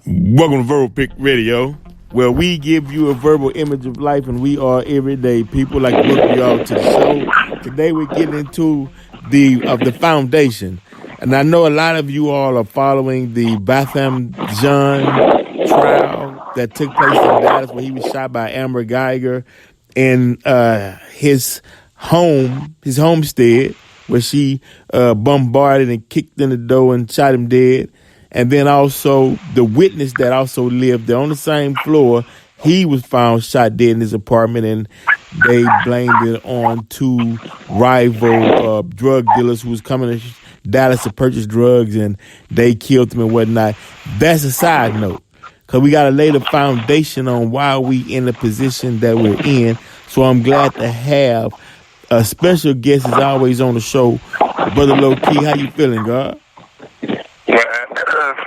Welcome to Verbal Pick Radio, where we give you a verbal image of life, and we are everyday people. Like to welcome you all to the show. Today we're getting into the foundation, and I know a lot of you all are following the Batham John trial that took place in Dallas, where he was shot by Amber Geiger in his homestead, where she bombarded and kicked in the door and shot him dead. And then also the witness that also lived there on the same floor, he was found shot dead in his apartment, and they blamed it on two rival drug dealers who was coming to Dallas to purchase drugs, and they killed him and whatnot. That's a side note, because we got to lay the foundation on why we in the position that we're in. So I'm glad to have a special guest as always on the show, Brother Loki. How you feeling, God?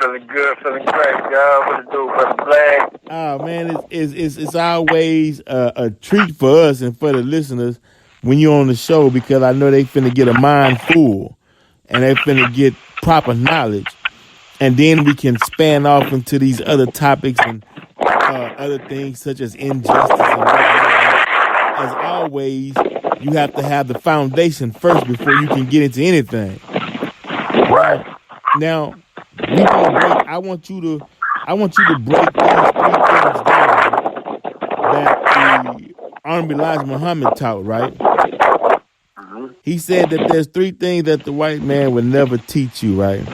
Feeling good, feeling great, God. What to do, Brother Black? Oh man, it's always a treat for us and for the listeners when you're on the show, because I know they finna get a mind full and they finna get proper knowledge, and then we can span off into these other topics and other things such as injustice and whatnot. As always, you have to have the foundation first before you can get into anything. Right. Now, I want you to break these three things down that the Honorable Elijah Muhammad taught, right? Mm-hmm. He said that there's three things that the white man would never teach you, right?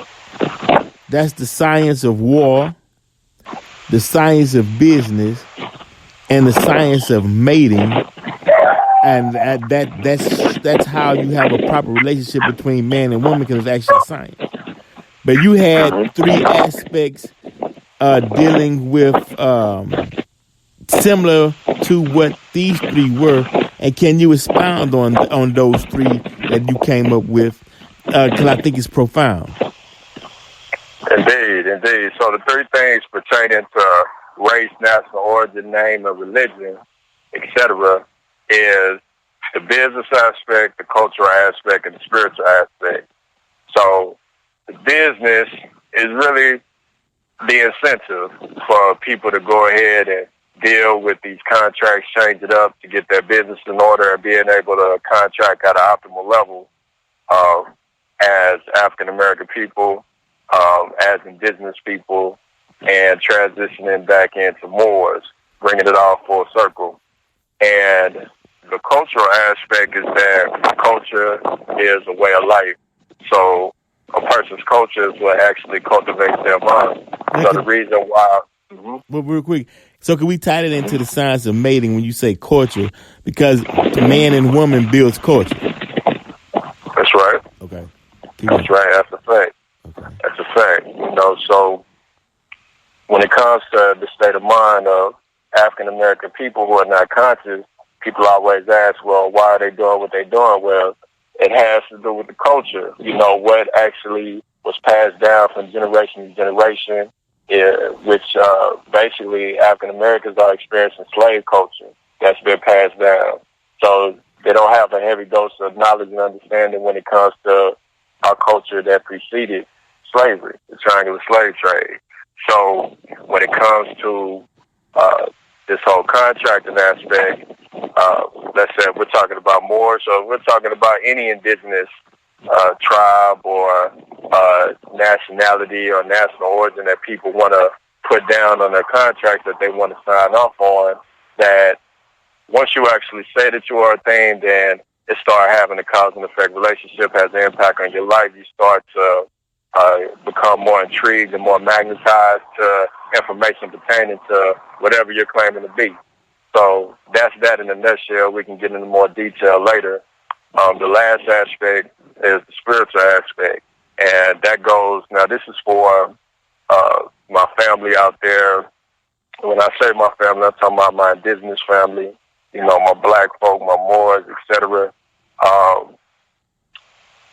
That's the science of war, the science of business, and the science of mating. And that's how you have a proper relationship between man and woman, because it's actually science. But you had three aspects dealing with similar to what these three were, and can you expound on those three that you came up with? Because I think it's profound. Indeed. So the three things pertaining to race, national origin, name, and religion, etc., is the business aspect, the cultural aspect, and the spiritual aspect. So the business is really the incentive for people to go ahead and deal with these contracts, change it up to get their business in order, and being able to contract at an optimal level as African-American people, as indigenous people, and transitioning back into Moors, bringing it all full circle. And the cultural aspect is that culture is a way of life. So a person's culture is what actually cultivates their mind. So the reason why... Well, real quick, so can we tie that into the science of mating when you say culture? Because man and woman builds culture. That's right. Okay. That's right. That's a fact. Okay. That's a fact. So when it comes to the state of mind of African-American people who are not conscious, people always ask, well, why are they doing what they're doing? Well, it has to do with the culture. What actually was passed down from generation to generation, which basically African-Americans are experiencing slave culture that's been passed down. So they don't have a heavy dose of knowledge and understanding when it comes to our culture that preceded slavery, the triangular slave trade. So when it comes to this whole contracting aspect, let's say we're talking about Moors, so we're talking about any indigenous tribe or nationality or national origin that people want to put down on their contract that they want to sign off on, that once you actually say that you are a thing, then it starts having a cause and effect relationship, has an impact on your life. You start to become more intrigued and more magnetized to information pertaining to whatever you're claiming to be. So that's that in a nutshell. We can get into more detail later. The last aspect is the spiritual aspect, and that goes, now this is for my family out there. When I say my family, I'm talking about my indigenous family, my black folk, my Moors, etc.,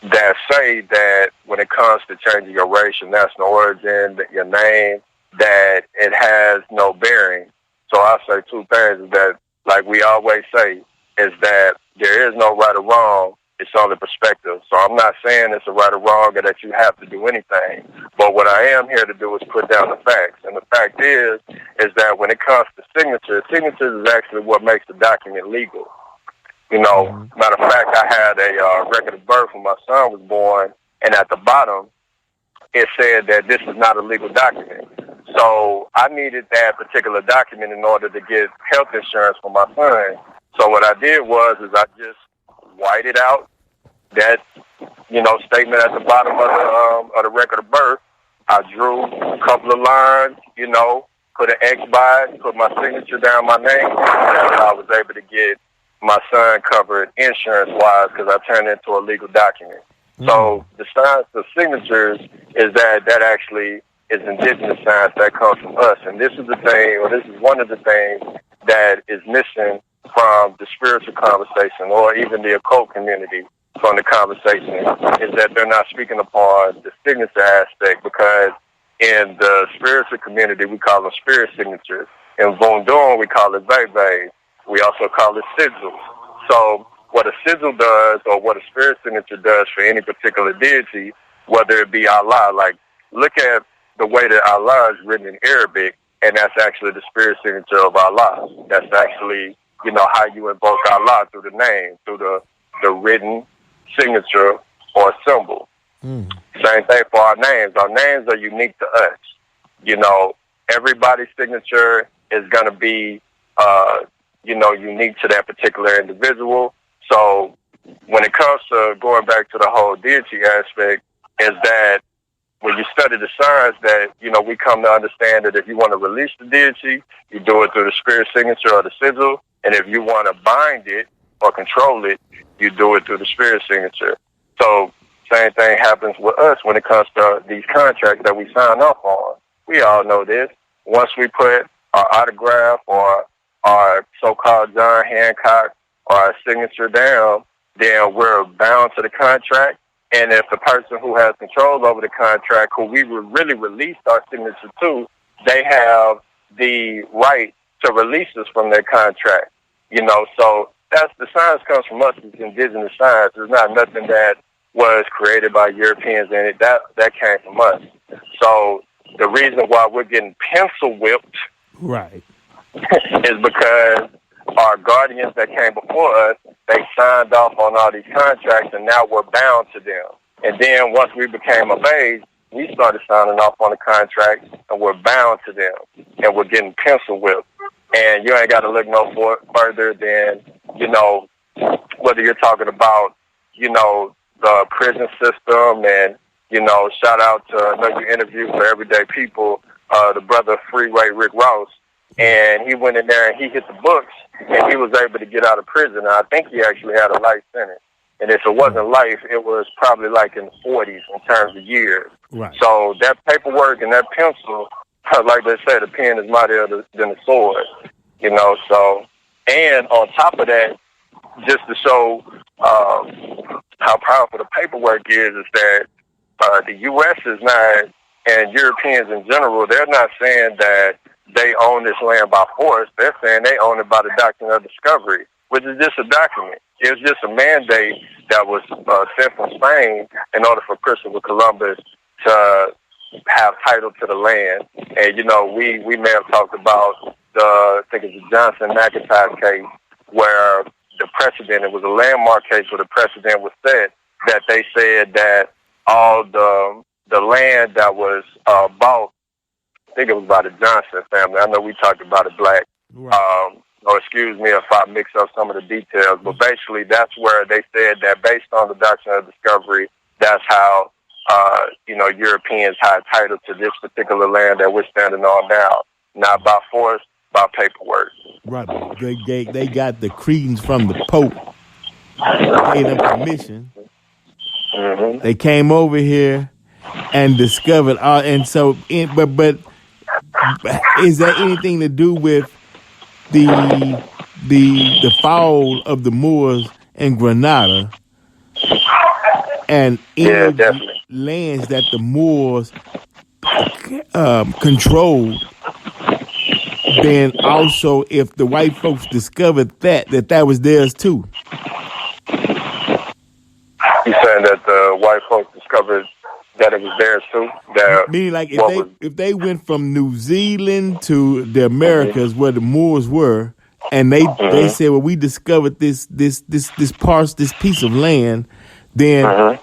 that say that when it comes to changing your race, your national origin, your name, that it has no bearing. So I say two things, is that, like we always say, is that there is no right or wrong, It's only perspective. So I'm not saying it's a right or wrong or that you have to do anything. But what I am here to do is put down the facts. And the fact is that when it comes to signatures is actually what makes the document legal. You know, matter of fact, I had a record of birth when my son was born, and at the bottom, it said that this is not a legal document. So I needed that particular document in order to get health insurance for my son. So what I did was I just whited out that, statement at the bottom of the record of birth. I drew a couple of lines, put an X by it, put my signature down my name, and I was able to get my son covered insurance-wise because I turned it into a legal document. So the science of signatures is that actually is indigenous science that comes from us. And this is one of the things that is missing from the spiritual conversation or even the occult community from the conversation is that they're not speaking upon the signature aspect, because in the spiritual community, we call them spirit signatures. In Vondon, we call it Veve. We also call it sigils. So what a sigil does, or what a spirit signature does for any particular deity, whether it be Allah, like look at the way that Allah is written in Arabic, and that's actually the spirit signature of Allah. That's actually, how you invoke Allah through the name, through the written signature or symbol. Same thing for our names. Our names are unique to us. Everybody's signature is going to be, unique to that particular individual. So when it comes to going back to the whole deity aspect, is that when you study the science that, we come to understand that if you want to release the deity, you do it through the spirit signature or the sigil. And if you want to bind it or control it, you do it through the spirit signature. So same thing happens with us when it comes to these contracts that we sign off on. We all know this. Once we put our autograph or our so-called John Hancock or our signature down, then we're bound to the contract. And if the person who has control over the contract, who we really released our signature to, they have the right to release us from their contract. So that's the science comes from us. It's indigenous science. It's not nothing that was created by Europeans, and that came from us. So the reason why we're getting pencil whipped, right, is because our guardians that came before us, they signed off on all these contracts, and now we're bound to them. And then once we became of age, we started signing off on the contracts, and we're bound to them, and we're getting pencil whipped. And you ain't got to look no further than, whether you're talking about, the prison system, and, shout out to another interview for Everyday People, the brother Freeway Rick Ross. And he went in there and he hit the books, and he was able to get out of prison. And I think he actually had a life sentence. And if it wasn't life, it was probably like in the 40s in terms of years. Right. So that paperwork and that pencil, like they say, the pen is mightier than the sword. So, and on top of that, just to show how powerful the paperwork is that the U.S. is not, and Europeans in general, they're not saying that they own this land by force. They're saying they own it by the doctrine of discovery, which is just a document. It was just a mandate that was sent from Spain in order for Christopher Columbus to have title to the land. And, we may have talked about I think it's the Johnson McIntyre case, where the precedent, it was a landmark case where the precedent was set that they said that all the land that was bought, I think it was by the Johnson family. I know we talked about it black. Right. Excuse me if I mix up some of the details, but basically that's where they said that based on the doctrine of discovery, that's how, Europeans had title to this particular land that we're standing on now. Not by force, by paperwork. Right. They got the credence from the Pope. Gave them permission. Mm-hmm. They came over here and discovered all, and so but is there anything to do with the fall of the Moors in Granada and any lands that the Moors controlled? Then also, if the white folks discovered that was theirs too. saying that the white folks discovered that it was theirs too. That Meaning, like what was if they went from New Zealand to the Americas where the Moors were, and they said, well, we discovered this piece of land, then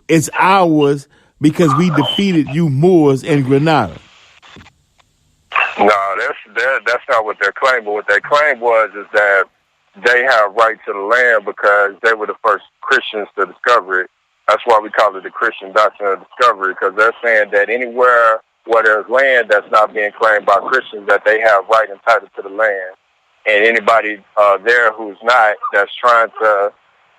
it's ours because we defeated you Moors in Granada. No, that's not what their claim. But what their claim was is that they have right to the land because they were the first Christians to discover it. That's why we call it the Christian doctrine of discovery, because they're saying that anywhere where there's land that's not being claimed by Christians, that they have right and title to the land. And anybody there who's not, that's trying to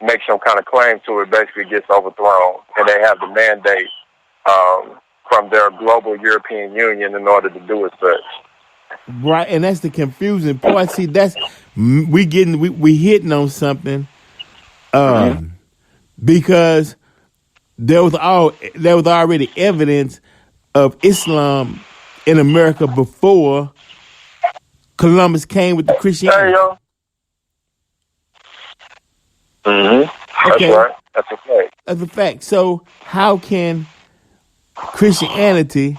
make some kind of claim to it, basically gets overthrown. And they have the mandate from their global European Union in order to do as such. Right, and that's the confusing part. See, that's we hitting on something, because there was already evidence of Islam in America before Columbus came with the Christianity. That's right. That's a fact. That's a fact. So how can Christianity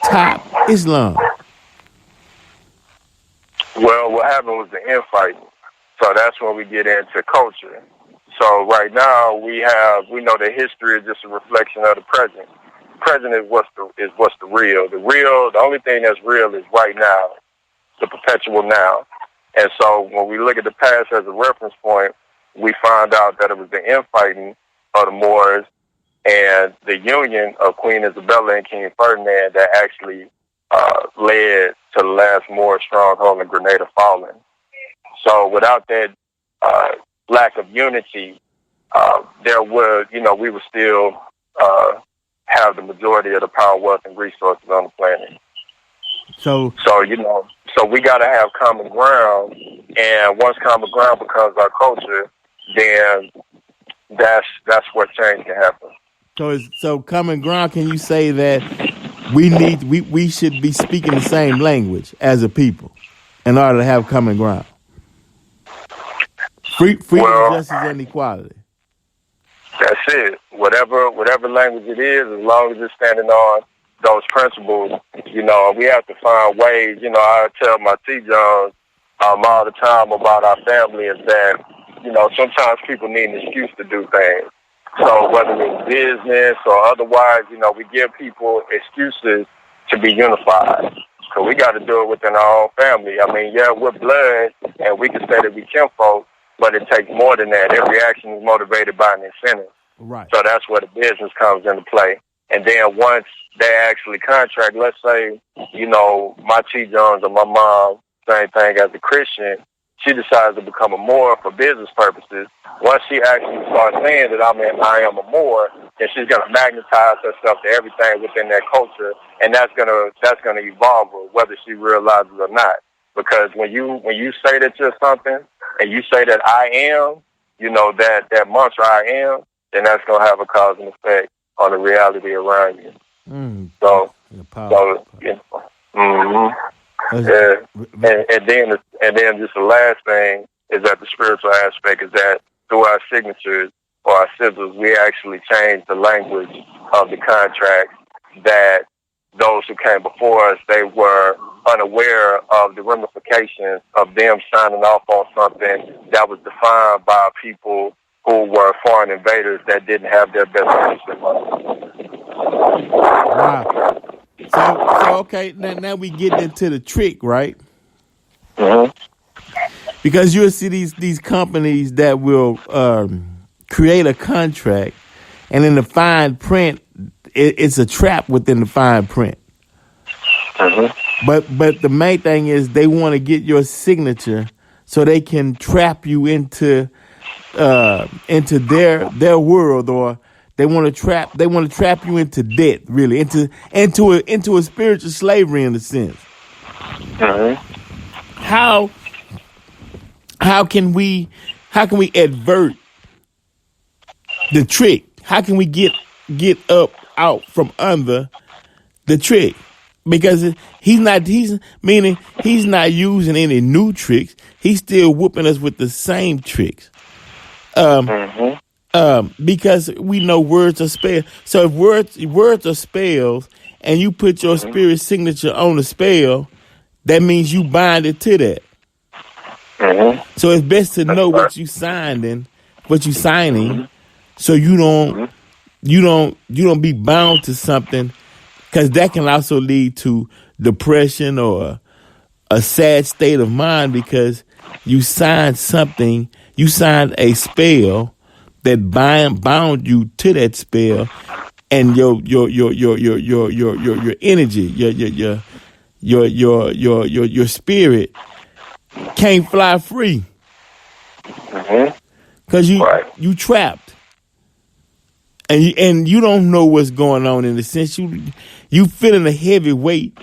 top Islam? Well, what happened was the infighting. So that's when we get into culture. So right now we know that history is just a reflection of the present. Present is what's the real. The only thing that's real is right now, the perpetual now. And so when we look at the past as a reference point, we find out that it was the infighting of the Moors and the union of Queen Isabella and King Ferdinand that actually led to the last Moor stronghold in Grenada falling. So without that lack of unity, we would still have the majority of the power, wealth, and resources on the planet. So we got to have common ground, and once common ground becomes our culture, then that's where change can happen. So common ground. Can you say that we should be speaking the same language as a people in order to have common ground? Freedom, justice, and equality. That's it. Whatever language it is, as long as it's standing on those principles, we have to find ways. I tell my T-Jones all the time about our family is that, sometimes people need an excuse to do things. So whether it's business or otherwise, we give people excuses to be unified. So we got to do it within our own family. I mean, yeah, we're blood, and we can say that we kinfolk, but it takes more than that. Every action is motivated by an incentive. Right. So that's where the business comes into play. And then once they actually contract, let's say, my T. Jones or my mom, same thing as a Christian, she decides to become a Moor for business purposes. Once she actually starts saying that I am a Moor, then she's going to magnetize herself to everything within that culture, and that's gonna evolve her, whether she realizes it or not. Because when you say that you're something, and you say that I am, that mantra I am, then that's going to have a cause and effect on the reality around you. Yeah. And then just the last thing is that the spiritual aspect is that through our signatures or our sigils, we actually change the language of the contract that those who came before us, they were unaware of the ramifications of them signing off on something that was defined by people who were foreign invaders that didn't have their best interests in mind. Wow. So okay, now we get into the trick, right? Mm-hmm. Because you'll see these companies that will create a contract, and in the fine print, it's a trap within the fine print. Mm-hmm. But the main thing is they want to get your signature so they can trap you into their world, or they want to trap you into debt, really, into a spiritual slavery in a sense. Mm-hmm. How can we advert the trick? How can we get out from under the trick? Because he's not using any new tricks. He's still whooping us with the same tricks. Because we know words are spells. So if words are spells, and you put your spirit signature on the spell, that means you bind it to that. So it's best to know what you signing, so you don't be bound to something, because that can also lead to depression or a sad state of mind, because you signed a spell that bound you to that spell, and your energy, your spirit can't fly free, because you trapped, and you don't know what's going on, in the sense you feeling a heavy weight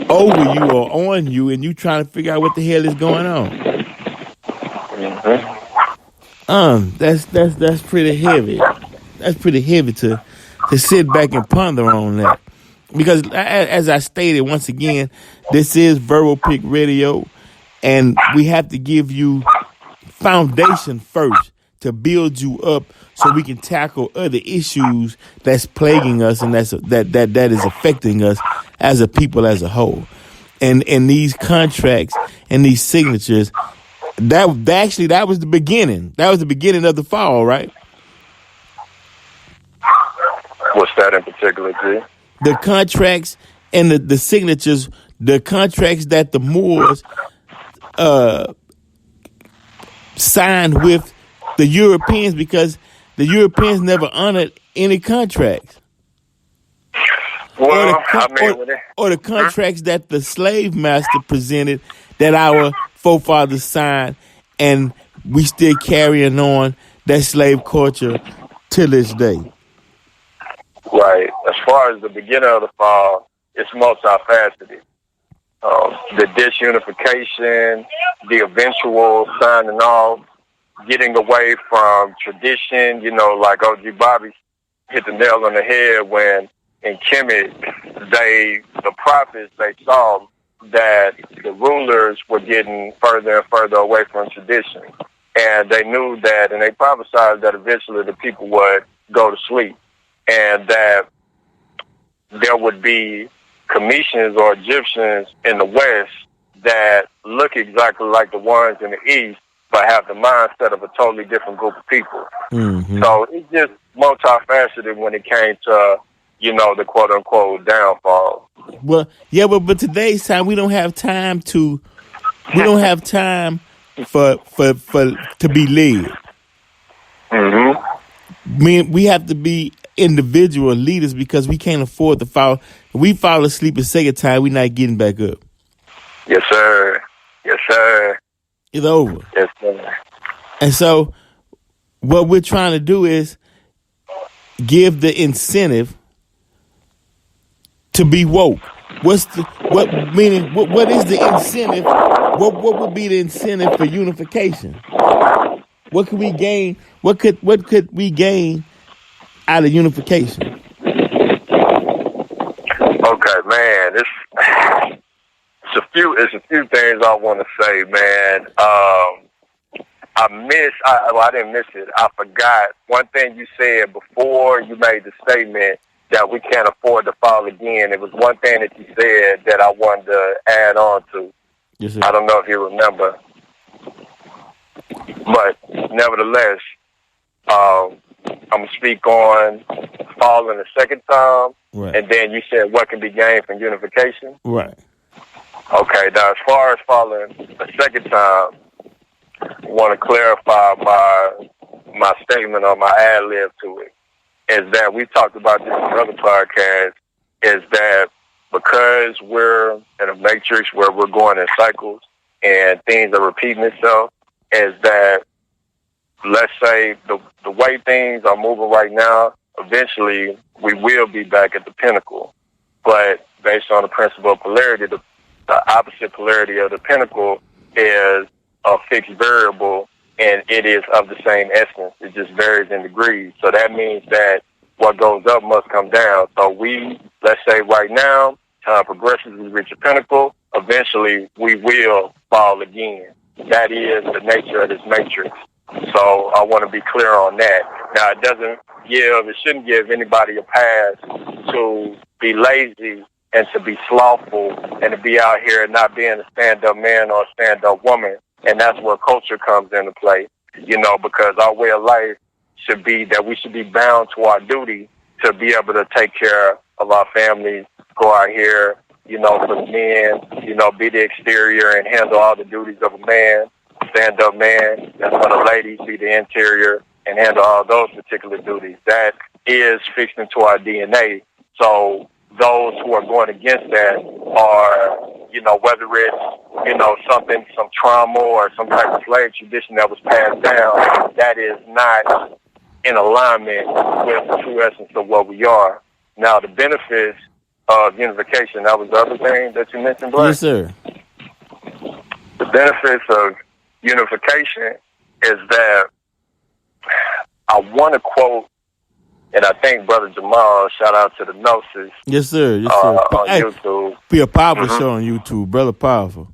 over you or on you, and you trying to figure out what the hell is going on. That's pretty heavy. That's pretty heavy to sit back and ponder on that. Because as I stated, once again, this is Verbal Pick Radio, and we have to give you foundation first to build you up, so we can tackle other issues that's plaguing us, and that is affecting us as a people as a whole. And these contracts and these signatures, that was the beginning. That was the beginning of the fall, right? What's that in particular, G? The contracts and the signatures, the contracts that the Moors signed with the Europeans, because the Europeans never honored any contracts. Well, or the contracts that the slave master presented, that our forefathers signed, and we still carrying on that slave culture to this day. Right. As far as the beginning of the fall, it's multifaceted. The disunification, the eventual signing off, getting away from tradition, like OG Bobby hit the nail on the head when in Kemet, the prophets, they saw that the rulers were getting further and further away from tradition. And they knew that, and they prophesied that eventually the people would go to sleep, and that there would be Commissions or Egyptians in the West that look exactly like the ones in the East, but have the mindset of a totally different group of people. Mm-hmm. So it's just multifaceted when it came to, the quote unquote downfall. Well, yeah, but today's time, we don't have time for to be led. Mm-hmm. We have to be individual leaders, because we can't afford to fall. If we fall asleep a second time, we're not getting back up. Yes, sir. Yes, sir. It's over. Yes, sir. And so what we're trying to do is give the incentive to be woke. What is the incentive? What would be the incentive for unification? What could we gain? What could we gain out of unification? Okay, man. It's a few things I want to say, man. I didn't miss it. I forgot one thing you said before you made the statement that we can't afford to fall again. It was one thing that you said that I wanted to add on to. Yes, sir. I don't know if you remember, but nevertheless, I'm going to speak on falling a second time, right. And then you said what can be gained from unification. Right. Okay, now as far as falling a second time, I want to clarify my statement or my ad-lib to it, is that we talked about this in other podcasts, is that because we're in a matrix where we're going in cycles and things are repeating itself, is that, let's say, the way things are moving right now, eventually we will be back at the pinnacle. But based on the principle of polarity, the opposite polarity of the pinnacle is a fixed variable, and it is of the same essence. It just varies in degrees. So that means that what goes up must come down. So let's say right now, time progresses, we reach a pinnacle. Eventually, we will fall again. That is the nature of this matrix. So I want to be clear on that. Now, it shouldn't give anybody a pass to be lazy and to be slothful and to be out here and not being a stand-up man or a stand-up woman. And that's where culture comes into play, because our way of life should be that we should be bound to our duty to be able to take care of our families, go out here, for the men, be the exterior and handle all the duties of a man, stand-up man, and for the ladies, be the interior and handle all those particular duties. That is fixed into our DNA. So those who are going against that are, whether it's, some trauma or some type of slave tradition that was passed down, that is not in alignment with the true essence of what we are. Now, the benefits of unification, that was the other thing that you mentioned, Black? Yes, sir. The benefits of unification is that I want to quote, and I think Brother Jamal, shout out to the Gnosis. Yes, sir. Yes, sir. On YouTube. Be a powerful show on YouTube, brother. Powerful.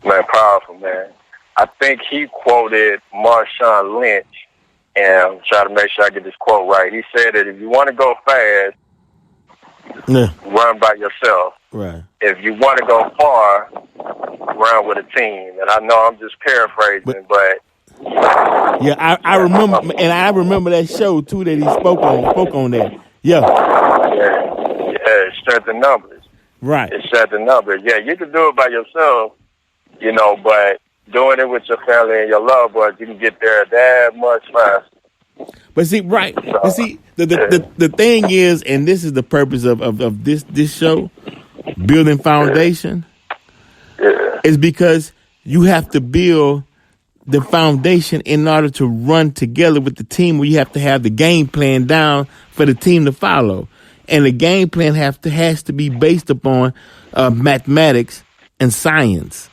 Man, powerful, man. I think he quoted Marshawn Lynch, and I'm trying to make sure I get this quote right. He said that if you want to go fast, run by yourself. Right. If you want to go far, run with a team. And I know I'm just paraphrasing, but yeah, I remember, and I remember that show too that he spoke on that. Yeah, it's strength in numbers. Right. It's strength in numbers. Yeah, you can do it by yourself, but doing it with your family and your loved ones, you can get there that much faster. But see, right. But see, the thing is, and this is the purpose of this show, building foundation, is because you have to build the foundation in order to run together with the team, where you have to have the game plan down for the team to follow. And the game plan has to be based upon mathematics and science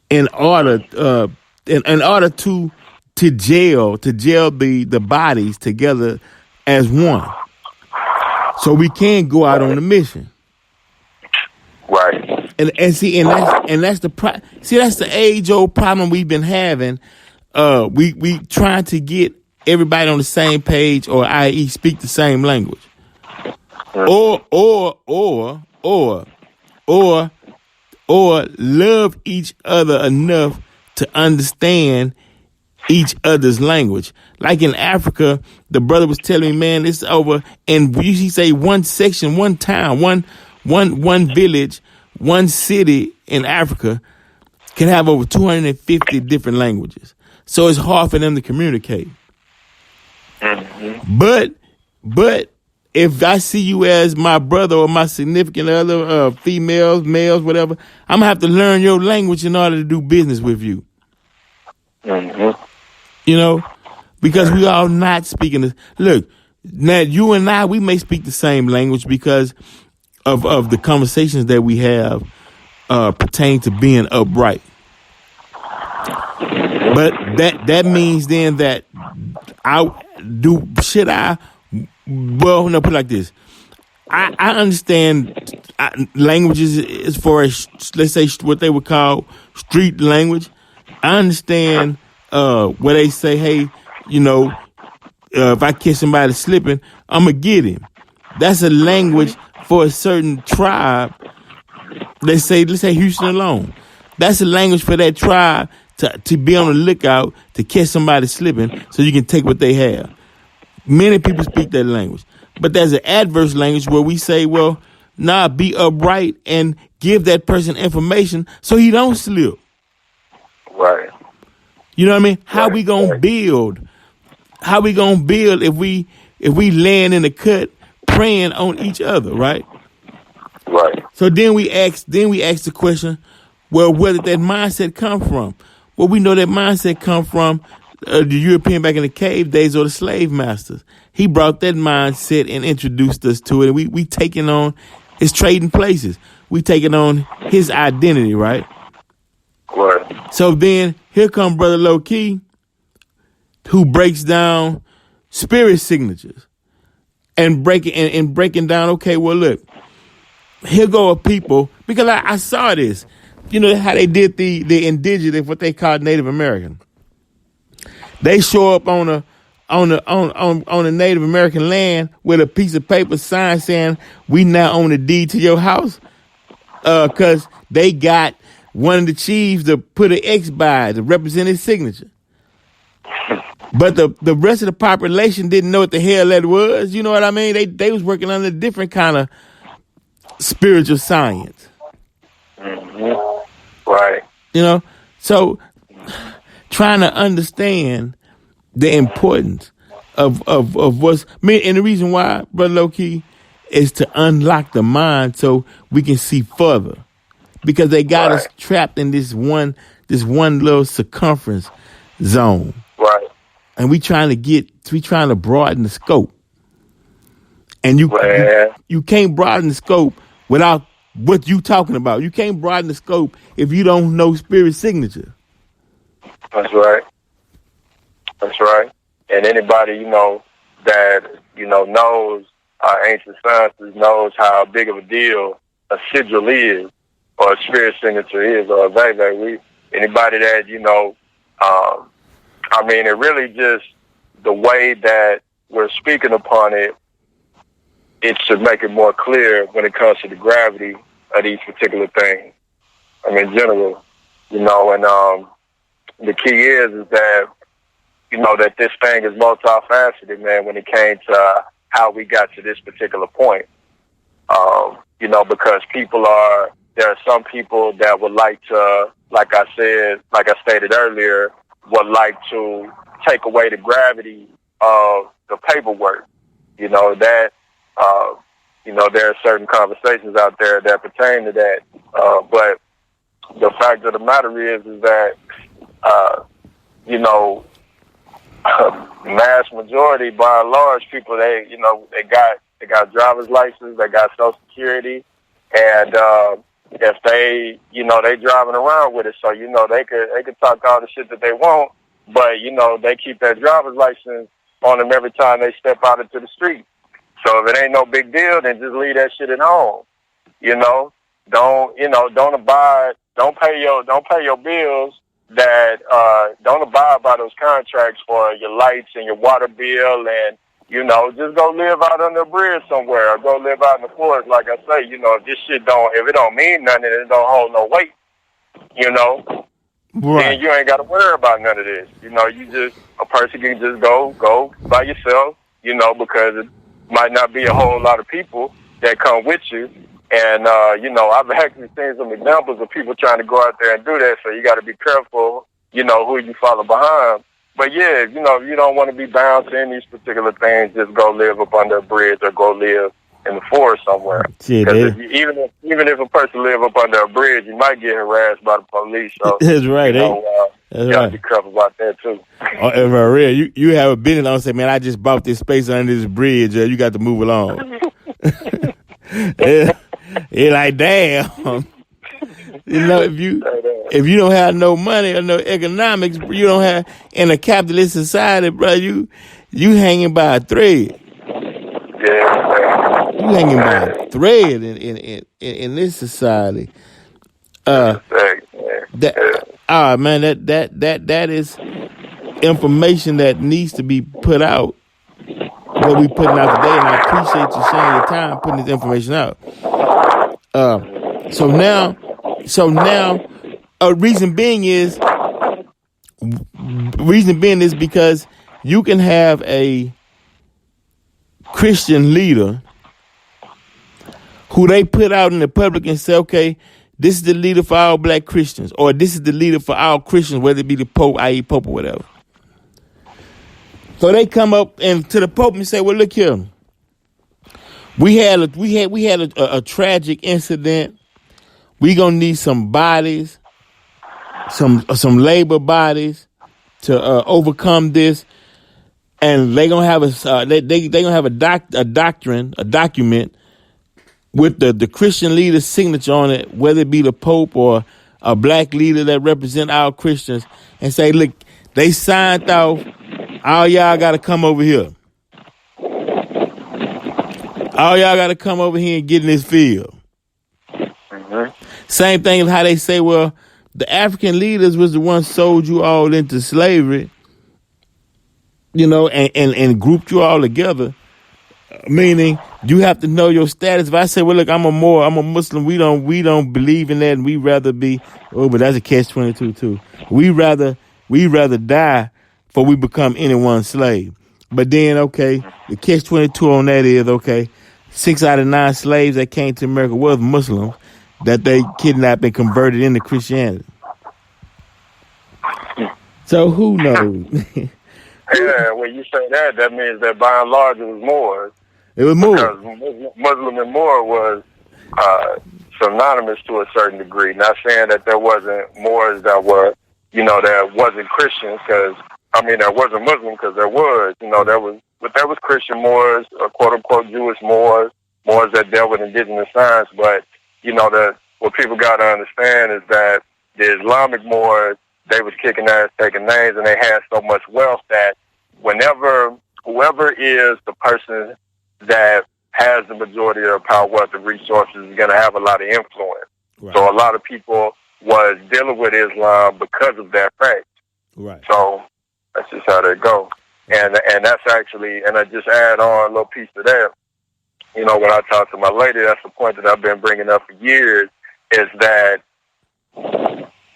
in order to gel the bodies together as one, so we can go out on a mission. Right. And that's the age old problem we've been having. We trying to get everybody on the same page, or i.e. speak the same language, or love each other enough to understand each other's language. Like in Africa, the brother was telling me, man, it's over. And we usually say one section, one town, one village, one city in Africa can have over 250 different languages. So it's hard for them to communicate. Mm-hmm. But if I see you as my brother or my significant other, females, males, whatever, I'm gonna have to learn your language in order to do business with you. Mm-hmm. Because we all not speaking this. Look, now you and I, we may speak the same language because of the conversations that we have pertain to being upright. But that means then that put it like this. I understand languages as far as, let's say, what they would call street language. I understand where they say, hey, if I catch somebody slipping, I'm going to get him. That's a language for a certain tribe. Let's say Houston alone. That's a language for that tribe to be on the lookout to catch somebody slipping so you can take what they have. Many people speak that language. But there's an adverse language where we say, well, be upright and give that person information so he don't slip. Right. You know what I mean? How we gonna build? How we gonna build if we land in the cut praying on each other, right? Right. So then we ask the question, well, where did that mindset come from? Well, we know that mindset come from the European back in the cave days or the slave masters. He brought that mindset and introduced us to it. And we taking on his trading places. We taking on his identity, right? Right. So then here come Brother Loki, who breaks down spirit signatures and breaking down, okay, well, look, here go a people, because I saw this. You know how they did the indigenous, what they called Native American. They show up on a Native American land with a piece of paper sign saying we now own the deed to your house, because they got one of the chiefs to put an X by it to represent his signature. But the rest of the population didn't know what the hell that was. You know what I mean? They was working under a different kind of spiritual science. Mm-hmm. Right. You know? So trying to understand the importance of what's, I mean, and the reason why, Brother Loki, is to unlock the mind so we can see further. Because they got us trapped in this one little circumference zone. Right. And we trying to broaden the scope. And you can't broaden the scope without what you talking about. You can't broaden the scope if you don't know spirit signature. That's right. That's right. And anybody, that, knows ancient sciences, knows how big of a deal a sigil is, or a spirit signature is, or a veve. Anybody that, it really just, the way that we're speaking upon it, it should make it more clear when it comes to the gravity of these particular things. In general, and the key is that, that this thing is multifaceted, man, when it came to how we got to this particular point. Because there are some people that would like to, like I stated earlier, would like to take away the gravity of the paperwork. There are certain conversations out there that pertain to that. But the fact of the matter is that, mass majority, by and large, people, they got driver's license, they got Social Security, and if they driving around with it, so they could talk all the shit that they want, but they keep their driver's license on them every time they step out into the street. So if it ain't no big deal, then just leave that shit at home. Don't pay your bills. That don't abide by those contracts for your lights and your water bill, and just go live out under a bridge somewhere, or go live out in the forest. Like I say, if this shit if it don't mean nothing, it don't hold no weight, right. Then you ain't got to worry about none of this. A person can just go by yourself, because it might not be a whole lot of people that come with you. And, I've actually seen some examples of people trying to go out there and do that. So you got to be careful, who you follow behind. But yeah, if you don't want to be bound to any particular things, just go live up under a bridge or go live in the forest somewhere. Because even if a person live up under a bridge, you might get harassed by the police. So that's right. You got to be careful about that too. Oh, Maria, you have a business on say, man, I just bought this space under this bridge. You got to move along. It's like, damn. If you don't have no money or no economics, you don't have in a capitalist society, bro. You hanging by a thread. Yeah, you hanging by a thread in this society. That is information that needs to be put out. What we putting out today, and I appreciate you sharing your time putting this information out. So now, reason being is because you can have a Christian leader who they put out in the public and say, okay, this is the leader for all black Christians, or this is the leader for all Christians, whether it be the Pope, i.e. Pope or whatever. So they come up and to the Pope and say, well, look here. We had a tragic incident. We gonna need some bodies, some labor bodies to overcome this, and they gonna have they gonna have a document with the Christian leader's signature on it, whether it be the Pope or a black leader that represent our Christians, and say, look, they signed off. All y'all got to come over here. All y'all got to come over here and get in this field. Mm-hmm. Same thing as how they say, well, the African leaders was the ones sold you all into slavery, and grouped you all together. Meaning you have to know your status. If I say, well, look, I'm a Muslim, we don't believe in that, and we rather be, but that's a catch-22 too. We rather die before we become anyone's slave. But then, okay, the catch-22 on that is, okay, 6 out of 9 slaves that came to America was Muslims that they kidnapped and converted into Christianity. So who knows? Yeah, when you say that, that means that by and large it was Moors. It was Moors. Because Muslim and Moor was synonymous to a certain degree. Not saying that there wasn't Moors that were, that wasn't Christians, there wasn't Muslim, because there was, but there was Christian Moors, or quote unquote Jewish Moors that dealt with indigenous science. But, what people got to understand is that the Islamic Moors, they was kicking ass, taking names, and they had so much wealth that whoever is the person that has the majority of power, wealth, and resources is going to have a lot of influence. Right. So a lot of people was dealing with Islam because of that fact. Right. So that's just how they go. And that's actually, and I just add on a little piece to that. When I talk to my lady, that's the point that I've been bringing up for years, is that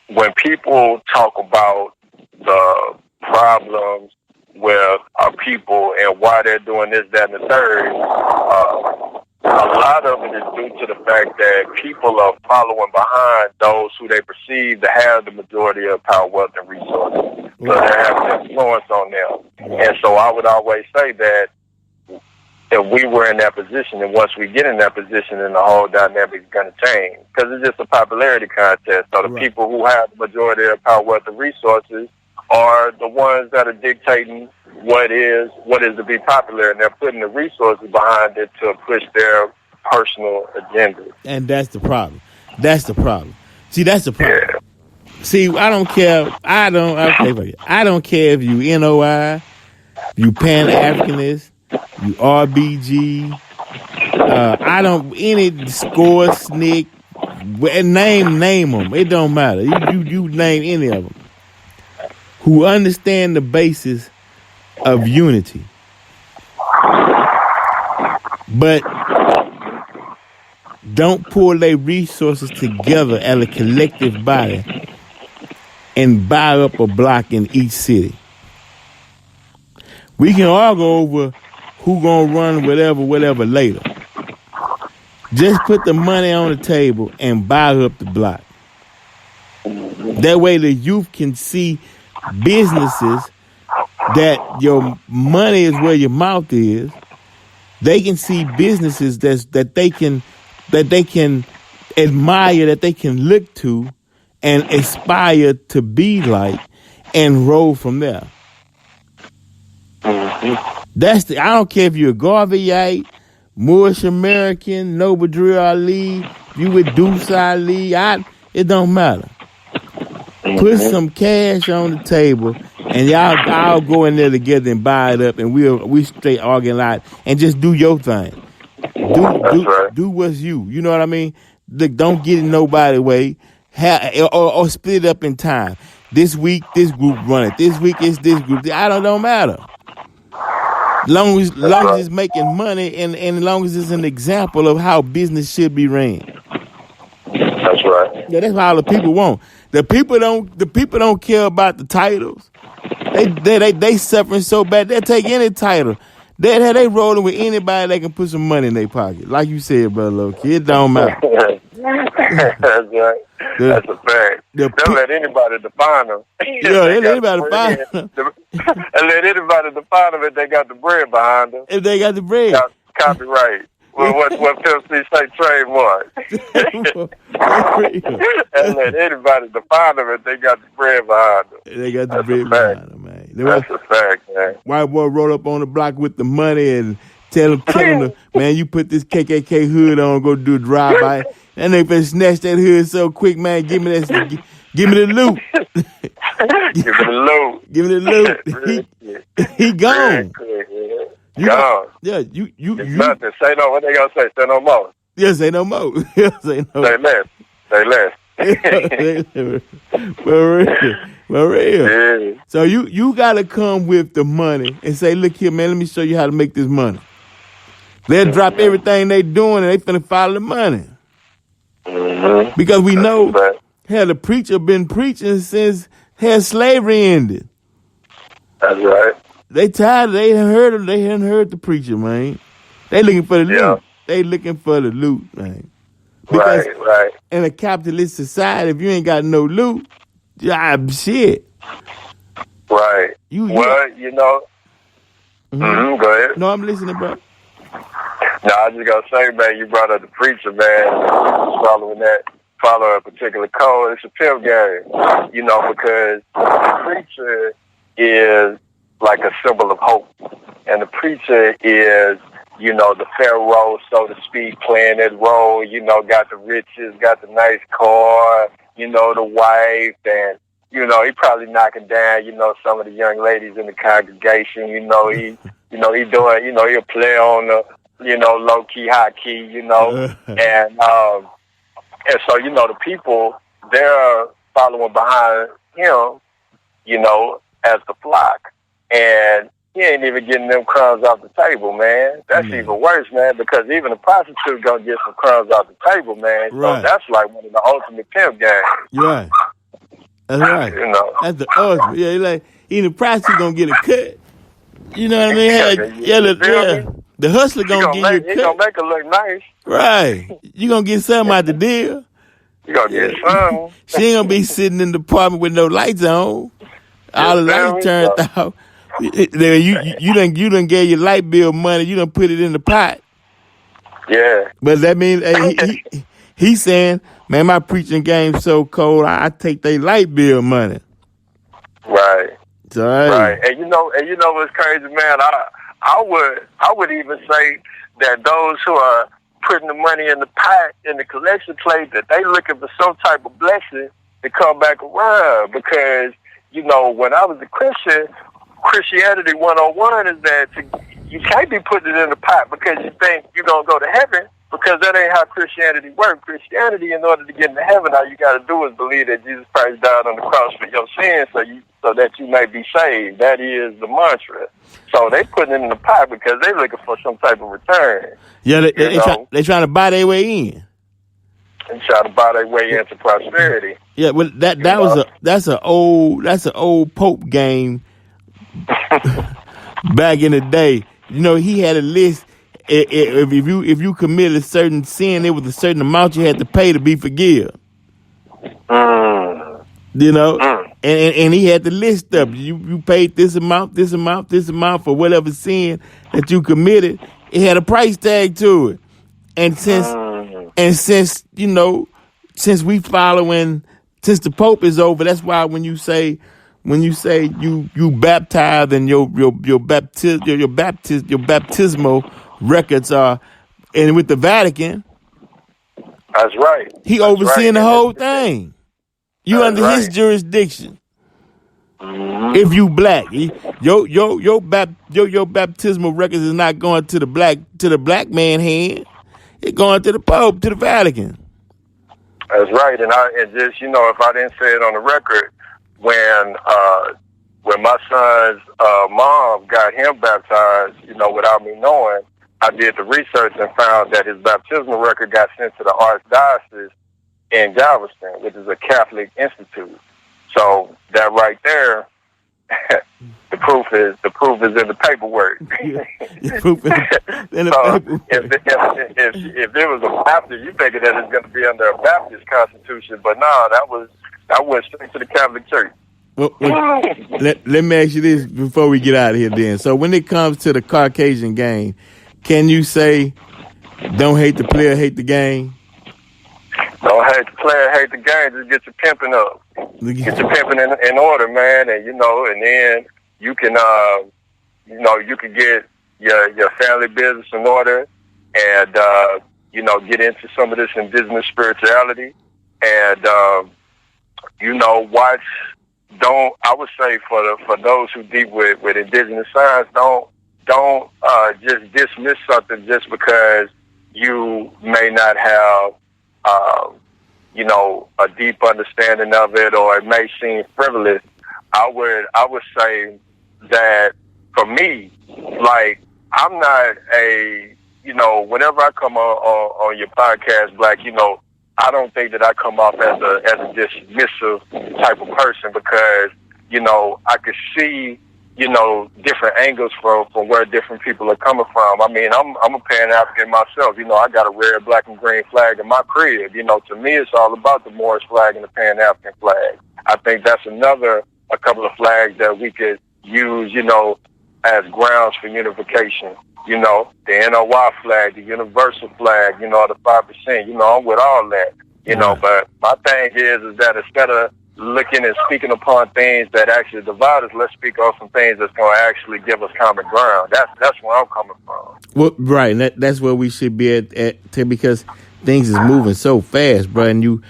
when people talk about the problems with our people and why they're doing this, that, and the third, a lot of it is due to the fact that people are following behind those who they perceive to have the majority of power, wealth, and resources. So they're having influence on them. And so I would always say that if we were in that position, and once we get in that position, then the whole dynamic is going to change. Because it's just a popularity contest. So the people who have the majority of power, wealth, and resources are the ones that are dictating what is to be popular, and they're putting the resources behind it to push their personal agenda. And that's the problem. See, that's the problem. Yeah. See, I don't care. I don't care if you NOI, you Pan-Africanist, you RBG. I don't any score snick. Name them. It don't matter. You name any of them who understand the basis of unity, but don't pull their resources together as a collective body and buy up a block in each city. We can all go over who gonna run whatever later. Just put the money on the table and buy up the block. That way the youth can see businesses that your money is where your mouth is. They can see businesses that they can admire, that they can look to and aspire to be like, and roll from there. I don't care if you're a Garveyite, Moorish American, Noble Drew Ali, you with Deuce Ali, it don't matter. Put some cash on the table, and y'all go in there together and buy it up, and we straight organize and just do your thing. Do what's you. You know what I mean? Look, don't get in nobody's way. Or split it up in time. This week, this group run it. This week, it's this group. Don't matter. Long as it's making money, and long as it's an example of how business should be ran. That's right. Yeah, that's what all the people want. The people don't care about the titles. They suffering so bad they'll take any title. They rolling with anybody that can put some money in their pocket. Like you said, brother Loki, it don't matter. That's right. That's a fact. Don't let anybody define them. Yeah, they let anybody define them. And let anybody define them if they got the bread behind them. If they got the bread. Copyright. Well, what Pimp C say, trademark. And let anybody define them if they got the bread behind them. They got the bread behind them, man. That's a fact, man. White boy rolled up on the block with the money and tell him, man, you put this KKK hood on, go do a drive-by. And they been snatch that hood so quick, man. Give me the loot. Give me the loot. Give me the loot. He gone. Gone. Yeah, you. Nothing. Say no. What they gonna say? Say no more. Yeah, say no more. Yeah, say no. Say less. Say less. For real. For real. Yeah. So you gotta come with the money and say, look here, man, let me show you how to make this money. They'll drop everything they doing and they finna follow the money. Mm-hmm. Because we That's know, a fact. hell, the preacher been preaching since slavery ended. That's right. They tired. They hadn't heard the preacher, man. They looking for the loot. They looking for the loot, man. Because Right. in a capitalist society, if you ain't got no loot, shit. Right. Well, you know. Mm-hmm. Go ahead. No, I'm listening, bro. No, I just gotta say, man, you brought up the preacher, man. Follow a particular code. It's a pimp game, you know, because the preacher is like a symbol of hope, and the preacher is, you know, the pharaoh, so to speak, playing that role. You know, got the riches, got the nice car, you know, the wife, and you know, he probably knocking down, you know, some of the young ladies in the congregation. You know, he doing, you know, he'll play on the, you know, low key, high key, you know, and so, you know, the people, they're following behind him, you know, as the flock, and he ain't even getting them crumbs off the table, man. That's even worse, man, because even the prostitute gonna get some crumbs off the table, man. Right. So that's like one of the ultimate pimp games. Right. That's right. You know. That's the ultimate. Yeah, like even the prostitute gonna get a cut. You know what I mean? The hustler gonna get you a cut. He gonna make her look nice. Right. You gonna get something out the deal. You gonna get something. She ain't gonna be sitting in the apartment with no lights on. All the lights turned out. You done gave your light bill money. You done put it in the pot. Yeah. But that means he's saying, man, my preaching game's so cold. I take their light bill money. Right. So, right. And you know what's crazy, man? I would even say that those who are putting the money in the pot in the collection plate, that they looking for some type of blessing to come back around. Because, you know, when I was a Christian, Christianity 101 is that you can't be putting it in the pot because you think you're going to go to heaven, because that ain't how Christianity works. Christianity, in order to get into heaven, all you got to do is believe that Jesus Christ died on the cross for your sins so that you may be saved. That is the mantra. So they putting it in the pot because they looking for some type of return. Yeah, they trying to buy their way in. And try to buy their way into prosperity. Yeah, well, that's an old Pope game back in the day. You know, he had a list. If you committed a certain sin, there was a certain amount you had to pay to be forgiven. You know, and he had the list up. You paid this amount for whatever sin that you committed. It had a price tag to it. And since you know, since the Pope is over, that's why when you say you baptized and your baptismal records are, and with the Vatican, that's right. He overseeing the whole thing. You under his jurisdiction. Mm-hmm. If you black, your baptismal records is not going to the black man hand. It's going to the Pope, to the Vatican. That's right, and just, you know, if I didn't say it on the record, when my son's mom got him baptized, you know, without me knowing, I did the research and found that his baptismal record got sent to the Archdiocese in Galveston, which is a Catholic institute. So that right there, the proof is in the paperwork. The proof is in the paperwork. If there was a Baptist, you figured that it's going to be under a Baptist constitution, but no, that went straight to the Catholic Church. Well, let me ask you this before we get out of here then. So when it comes to the Caucasian game, can you say, don't hate the player, hate the game? Don't hate the player, hate the game. Just get your pimping up. Get your pimping in order, man. And, you know, and then you can, you can get your family business in order and, you know, get into some of this indigenous spirituality. And, you know, I would say for those who deal with indigenous science, don't just dismiss something just because you may not have, a deep understanding of it, or it may seem frivolous, I would say that for me, like, I'm not whenever I come on your podcast, Black, I don't think that I come off as a dismissive type of person, because, I could see, different angles from where different people are coming from. I mean, I'm a Pan-African myself. I got a red, black, and green flag in my crib. To me, it's all about the Moorish flag and the Pan-African flag. I think that's a couple of flags that we could use, as grounds for unification. The NOY flag, the universal flag, the 5%, I'm with all that, but my thing is that instead of looking and speaking upon things that actually divide us, let's speak on some things that's going to actually give us common ground. That's where I'm coming from. Well, right, and that's where we should be at because things is moving so fast, bro. And you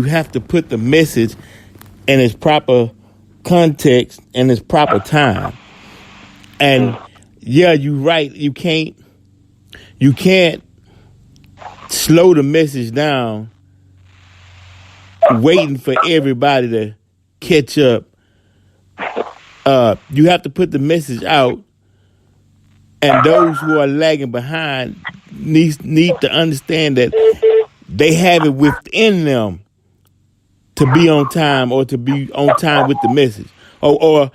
have to put the message in its proper context and its proper time. And yeah, you're right. You can't slow the message down, waiting for everybody to catch up. You have to put the message out, and those who are lagging behind need to understand that they have it within them to be on time, or to be on time with the message, or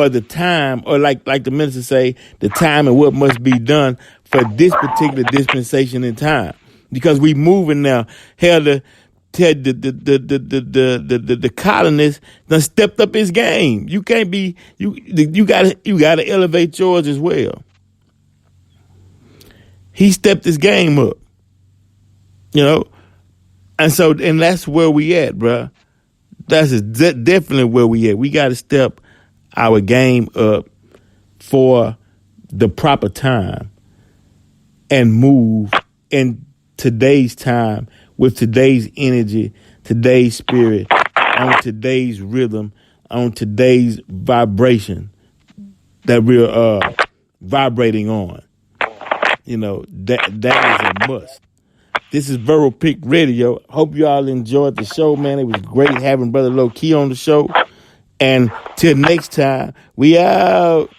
the time, or like the minister say, the time and what must be done for this particular dispensation in time, because we moving now. Hell, the colonist done stepped up his game. You can't be you gotta elevate yours as well. He stepped his game up, and that's where we at, bruh. That's definitely where we at. We got to step our game up for the proper time and move in today's time with today's energy, today's spirit, on today's rhythm, on today's vibration that we're vibrating on. That is a must. This is Vero Pick Radio. Hope you all enjoyed the show, man. It was great having Brother Loki on the show. And till next time, we out.